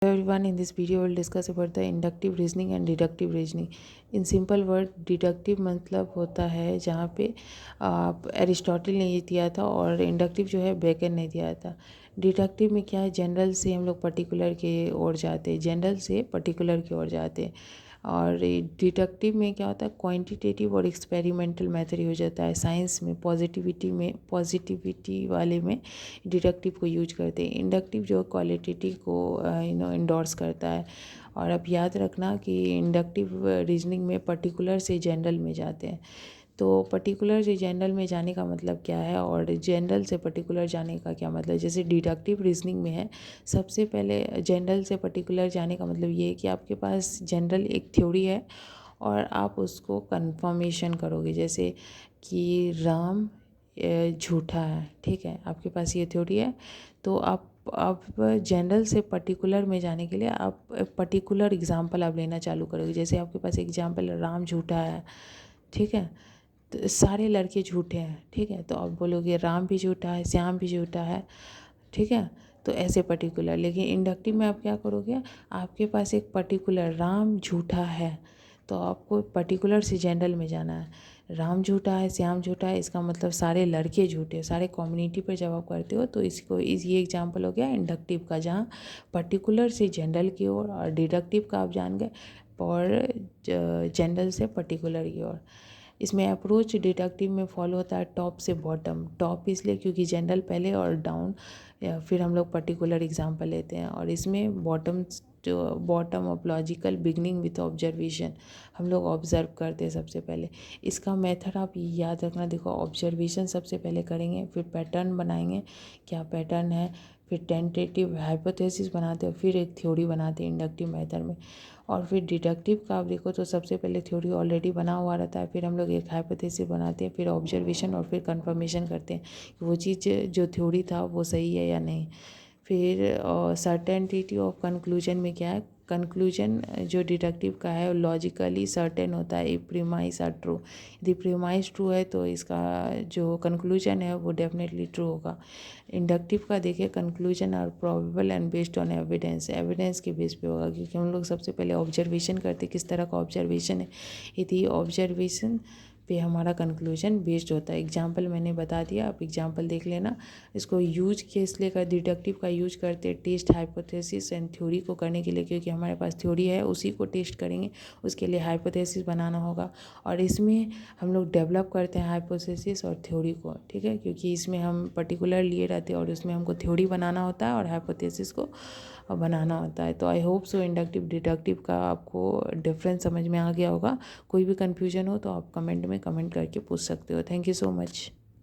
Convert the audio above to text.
Everyone, in this video we'll discuss about the inductive reasoning and deductive reasoning. In simple word, deductive मतलब होता है जहाँ पे Aristotle ने ये दिया था और इंडक्टिव जो है बेकन ने दिया था। डिडक्टिव में क्या है, जनरल से हम लोग पर्टिकुलर के ओर जाते हैं, जनरल से पर्टिकुलर की ओर जाते हैं। और डिडक्टिव में क्या होता है, क्वांटिटेटिव और एक्सपेरिमेंटल मेथड हो जाता है। साइंस में पॉजिटिविटी वाले में डिडक्टिव को यूज करते हैं। इंडक्टिव जो क्वालिटेटिव को इंडोर्स करता है। और अब याद रखना कि इंडक्टिव रीजनिंग में पर्टिकुलर से जनरल में जाते हैं। तो पर्टिकुलर से जनरल में जाने का मतलब क्या है और जनरल से पर्टिकुलर जाने का क्या मतलब, जैसे डिडक्टिव रीजनिंग में है, सबसे पहले जनरल से पर्टिकुलर जाने का मतलब ये है कि आपके पास जनरल एक थ्योरी है और आप उसको कंफर्मेशन करोगे। जैसे कि राम झूठा है, ठीक है, आपके पास ये थ्योरी है। तो आप जनरल से पर्टिकुलर में जाने के लिए आप पर्टिकुलर एग्जांपल आप लेना चालू करोगे। जैसे आपके पास एग्जांपल राम झूठा है, ठीक है, तो सारे लड़के झूठे हैं, ठीक है, तो आप बोलोगे राम भी झूठा है, श्याम भी झूठा है, ठीक है। तो ऐसे पर्टिकुलर। लेकिन इंडक्टिव में आप क्या करोगे, आपके पास एक पर्टिकुलर राम झूठा है, तो आपको पर्टिकुलर से जनरल में जाना है। राम झूठा है, श्याम झूठा है, इसका मतलब सारे लड़के झूठे, सारे कम्युनिटी पर जब आप करते हो तो ये एग्जांपल हो गया इंडक्टिव का, जहाँ पर्टिकुलर से जनरल की ओर, और डिडक्टिव का आप जान गए और जनरल से पर्टिकुलर की ओर। इसमें अप्रोच डिडक्टिव में फॉलो होता है टॉप से बॉटम। टॉप इसलिए क्योंकि जनरल पहले और डाउन, फिर हम लोग पर्टिकुलर एग्जांपल लेते हैं। और इसमें bottom of logical beginning with observation, हम लोग ऑब्जर्व करते हैं सबसे पहले। इसका मेथड आप याद रखना, देखो, ऑब्जर्वेशन सबसे पहले करेंगे, फिर पैटर्न बनाएंगे, क्या पैटर्न है, फिर टेंटेटिव हाइपोथेसिस बनाते हैं, फिर एक थ्योरी बनाते हैं इंडक्टिव मेथड में। और फिर डिडक्टिव का आप देखो तो सबसे पहले थ्योरी ऑलरेडी बना हुआ रहता है, फिर हम लोग एक हाइपोथेसिस बनाते हैं, फिर ऑब्जर्वेशन और फिर कंफर्मेशन करते हैं कि वो चीज़ जो थ्योरी था वो सही है या नहीं। फिर सर्टेनिटी ऑफ कंक्लूजन में क्या है, कंक्लूजन जो डिडक्टिव का है लॉजिकली सर्टेन होता है इफ प्रीमाइस आर ट्रू। यदि प्रीमाइस ट्रू है तो इसका जो कंक्लूजन है वो डेफिनेटली ट्रू होगा। इंडक्टिव का देखिए, conclusion are probable and based on evidence के बेस पे होगा, क्योंकि हम लोग सबसे पहले ऑब्जर्वेशन करते, किस तरह का ऑब्जर्वेशन है, यदि ऑब्जर्वेशन पे हमारा कंक्लूजन बेस्ड होता है। एग्जाम्पल मैंने बता दिया, आप एग्जाम्पल देख लेना। इसको यूज किस लिए कर, डिडक्टिव का यूज करते हैं टेस्ट हाइपोथेसिस एंड थ्योरी को करने के लिए, क्योंकि हमारे पास थ्योरी है उसी को टेस्ट करेंगे, उसके लिए हाइपोथेसिस बनाना होगा। और इसमें हम लोग डेवलप करते हैं हाइपोथेसिस और थ्योरी को, ठीक है, क्योंकि इसमें हम पर्टिकुलर लिए रहते हैं और उसमें हमको थ्योरी बनाना होता है और हाइपोथेसिस को बनाना होता है। तो I hope so inductive deductive का आपको डिफरेंस समझ में आ गया होगा। कोई भी कन्फ्यूजन हो तो आप कमेंट में कमेंट करके पूछ सकते हो। Thank you so much.